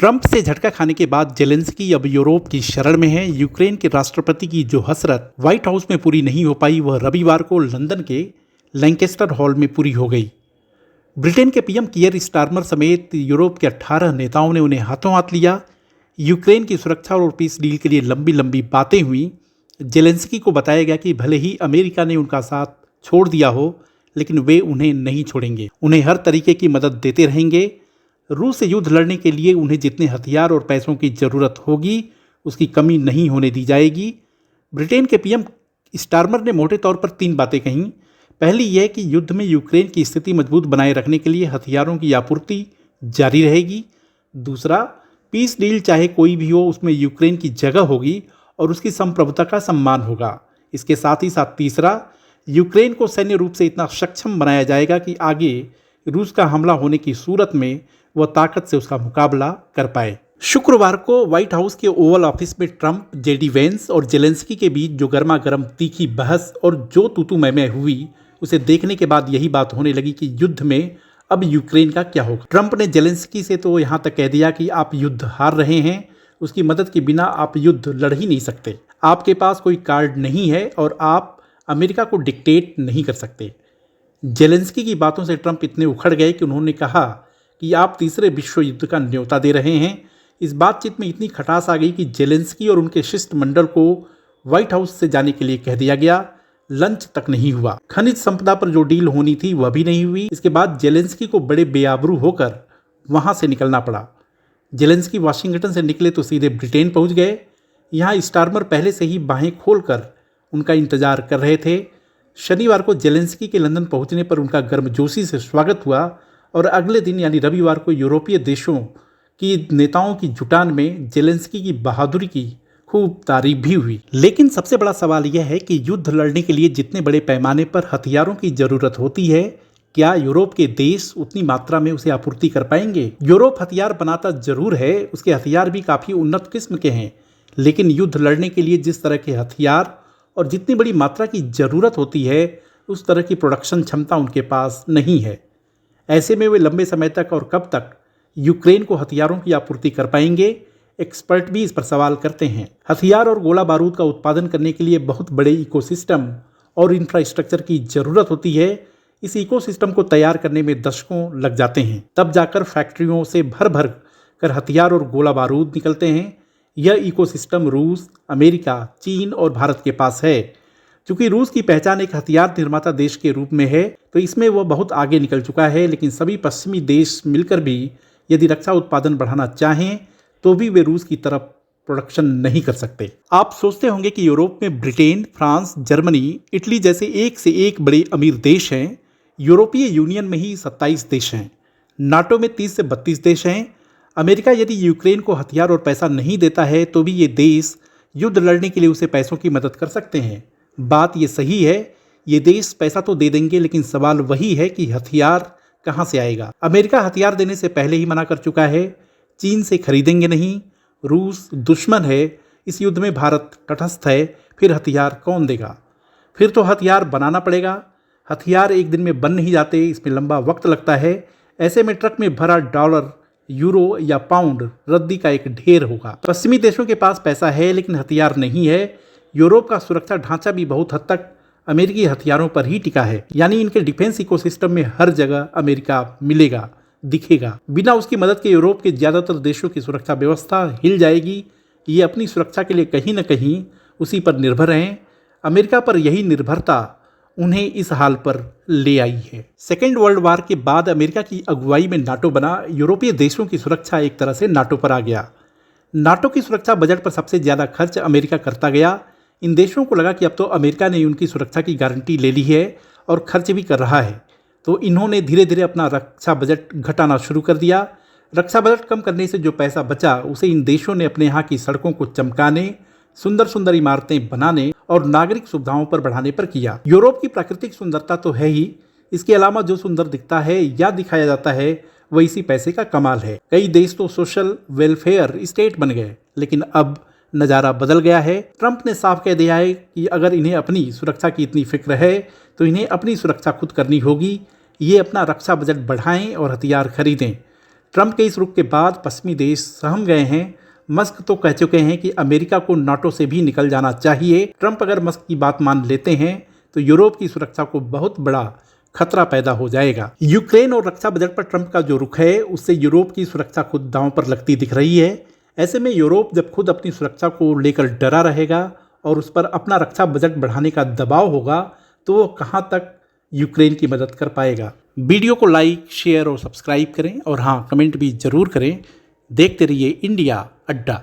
Trump से झटका खाने के बाद जेलेंस्की अब यूरोप की शरण में है। यूक्रेन के राष्ट्रपति की जो हसरत व्हाइट हाउस में पूरी नहीं हो पाई, वह रविवार को लंदन के लैंकेस्टर हॉल में पूरी हो गई। ब्रिटेन के पीएम कियर स्टारमर समेत यूरोप के 18 नेताओं ने उन्हें हाथों हाथ लिया। यूक्रेन की सुरक्षा और पीस डील के लिए लंबी लंबी बातें हुई। जेलेंस्की को बताया गया कि भले ही अमेरिका ने उनका साथ छोड़ दिया हो, लेकिन वे उन्हें नहीं छोड़ेंगे, उन्हें हर तरीके की मदद देते रहेंगे। रूस से युद्ध लड़ने के लिए उन्हें जितने हथियार और पैसों की ज़रूरत होगी, उसकी कमी नहीं होने दी जाएगी। ब्रिटेन के पीएम स्टारमर ने मोटे तौर पर 3 बातें कहीं। पहली यह कि युद्ध में यूक्रेन की स्थिति मजबूत बनाए रखने के लिए हथियारों की आपूर्ति जारी रहेगी। दूसरा, पीस डील चाहे कोई भी हो, उसमें यूक्रेन की जगह होगी और उसकी संप्रभुता का सम्मान होगा। इसके साथ ही साथ तीसरा, यूक्रेन को सैन्य रूप से इतना सक्षम बनाया जाएगा कि आगे रूस का हमला होने की सूरत में वह ताकत से उसका मुकाबला कर पाए। शुक्रवार को व्हाइट हाउस के ओवल ऑफिस में ट्रंप, जेडी वेंस और जेलेंस्की के बीच जो गर्मा गर्म तीखी बहस और जो तूतू मैमे हुई, उसे देखने के बाद यही बात होने लगी कि युद्ध में अब यूक्रेन का क्या होगा। ट्रंप ने जेलेंस्की से तो यहाँ तक कह दिया कि आप युद्ध हार रहे हैं, उसकी मदद के बिना आप युद्ध लड़ ही नहीं सकते, आपके पास कोई कार्ड नहीं है और आप अमेरिका को डिक्टेट नहीं कर सकते। जेलेंस्की की बातों से ट्रंप इतने उखड़ गए कि उन्होंने कहा कि आप तीसरे विश्व युद्ध का न्योता दे रहे हैं। इस बातचीत में इतनी खटास आ गई कि जेलेंस्की और उनके शिष्टमंडल को व्हाइट हाउस से जाने के लिए कह दिया गया। लंच तक नहीं हुआ। खनिज संपदा पर जो डील होनी थी वह भी नहीं हुई। इसके बाद जेलेंस्की को बड़े बेआबरू होकर वहां से निकलना पड़ा। जेलेंस्की वाशिंगटन से निकले तो सीधे ब्रिटेन पहुंच गए। यहाँ स्टारमर पहले से ही बाहें खोलकर उनका इंतजार कर रहे थे। शनिवार को जेलेंस्की के लंदन पहुंचने पर उनका गर्मजोशी से स्वागत हुआ और अगले दिन यानी रविवार को यूरोपीय देशों की नेताओं की जुटान में जेलेंस्की की बहादुरी की खूब तारीफ भी हुई। लेकिन सबसे बड़ा सवाल यह है कि युद्ध लड़ने के लिए जितने बड़े पैमाने पर हथियारों की जरूरत होती है, क्या यूरोप के देश उतनी मात्रा में उसे आपूर्ति कर पाएंगे? यूरोप हथियार बनाता जरूर है, उसके हथियार भी काफ़ी उन्नत किस्म के हैं, लेकिन युद्ध लड़ने के लिए जिस तरह के हथियार और जितनी बड़ी मात्रा की ज़रूरत होती है, उस तरह की प्रोडक्शन क्षमता उनके पास नहीं है। ऐसे में वे लंबे समय तक और कब तक यूक्रेन को हथियारों की आपूर्ति कर पाएंगे? एक्सपर्ट भी इस पर सवाल करते हैं। हथियार और गोला बारूद का उत्पादन करने के लिए बहुत बड़े इकोसिस्टम और इंफ्रास्ट्रक्चर की ज़रूरत होती है। इस इकोसिस्टम को तैयार करने में दशकों लग जाते हैं, तब जाकर फैक्ट्रियों से भर भर कर हथियार और गोला बारूद निकलते हैं। यह इकोसिस्टम रूस, अमेरिका, चीन और भारत के पास है। क्योंकि रूस की पहचान एक हथियार निर्माता देश के रूप में है, तो इसमें वह बहुत आगे निकल चुका है। लेकिन सभी पश्चिमी देश मिलकर भी यदि रक्षा उत्पादन बढ़ाना चाहें तो भी वे रूस की तरफ प्रोडक्शन नहीं कर सकते। आप सोचते होंगे कि यूरोप में ब्रिटेन, फ्रांस, जर्मनी, इटली जैसे एक से एक बड़े अमीर देश हैं। यूरोपीय यूनियन में ही 27 देश हैं। नाटो में 30 से 32 देश हैं। अमेरिका यदि यूक्रेन को हथियार और पैसा नहीं देता है तो भी ये देश युद्ध लड़ने के लिए उसे पैसों की मदद कर सकते हैं। बात ये सही है, ये देश पैसा तो दे देंगे, लेकिन सवाल वही है कि हथियार कहाँ से आएगा। अमेरिका हथियार देने से पहले ही मना कर चुका है। चीन से खरीदेंगे नहीं, रूस दुश्मन है, इस युद्ध में भारत तटस्थ है, फिर हथियार कौन देगा? फिर तो हथियार बनाना पड़ेगा। हथियार एक दिन में बन नहीं जाते, इसमें लंबा वक्त लगता है। ऐसे में ट्रक में भरा डॉलर, यूरो या पाउंड रद्दी का एक ढेर होगा। पश्चिमी देशों के पास पैसा है लेकिन हथियार नहीं है। यूरोप का सुरक्षा ढांचा भी बहुत हद तक अमेरिकी हथियारों पर ही टिका है, यानी इनके डिफेंस इकोसिस्टम में हर जगह अमेरिका मिलेगा, दिखेगा। बिना उसकी मदद के यूरोप के ज़्यादातर देशों की सुरक्षा व्यवस्था हिल जाएगी। ये अपनी सुरक्षा के लिए कहीं न कहीं उसी पर निर्भर हैं। अमेरिका पर यही निर्भरता उन्हें इस हाल पर ले आई है। सेकेंड वर्ल्ड वार के बाद अमेरिका की अगुवाई में नाटो बना। यूरोपीय देशों की सुरक्षा एक तरह से नाटो पर आ गया। नाटो की सुरक्षा बजट पर सबसे ज़्यादा खर्च अमेरिका करता गया। इन देशों को लगा कि अब तो अमेरिका ने उनकी सुरक्षा की गारंटी ले ली है और खर्च भी कर रहा है, तो इन्होंने धीरे धीरे अपना रक्षा बजट घटाना शुरू कर दिया। रक्षा बजट कम करने से जो पैसा बचा, उसे इन देशों ने अपने यहाँ की सड़कों को चमकाने, सुंदर सुंदर इमारतें बनाने और नागरिक सुविधाओं पर बढ़ाने पर किया। यूरोप की प्राकृतिक सुंदरता तो है ही, इसके अलावा जो सुंदर दिखता है या दिखाया जाता है वह इसी पैसे का कमाल है। कई देश तो सोशल वेलफेयर स्टेट बन गए, लेकिन अब नज़ारा बदल गया है। ट्रंप ने साफ कह दिया है कि अगर इन्हें अपनी सुरक्षा की इतनी फिक्र है तो इन्हें अपनी सुरक्षा खुद करनी होगी। ये अपना रक्षा बजट बढ़ाएं और हथियार खरीदें। ट्रंप के इस रुख के बाद पश्चिमी देश सहम गए हैं। मस्क तो कह चुके हैं कि अमेरिका को नाटो से भी निकल जाना चाहिए। ट्रंप अगर मस्क की बात मान लेते हैं तो यूरोप की सुरक्षा को बहुत बड़ा खतरा पैदा हो जाएगा। यूक्रेन और रक्षा बजट पर ट्रंप का जो रुख है उससे यूरोप की सुरक्षा खुद दांव पर लगती दिख रही है। ऐसे में यूरोप जब खुद अपनी सुरक्षा को लेकर डरा रहेगा और उस पर अपना रक्षा बजट बढ़ाने का दबाव होगा तो वो कहाँ तक यूक्रेन की मदद कर पाएगा। वीडियो को लाइक, शेयर और सब्सक्राइब करें और हाँ, कमेंट भी जरूर करें। देखते रहिए इंडिया अड्डा।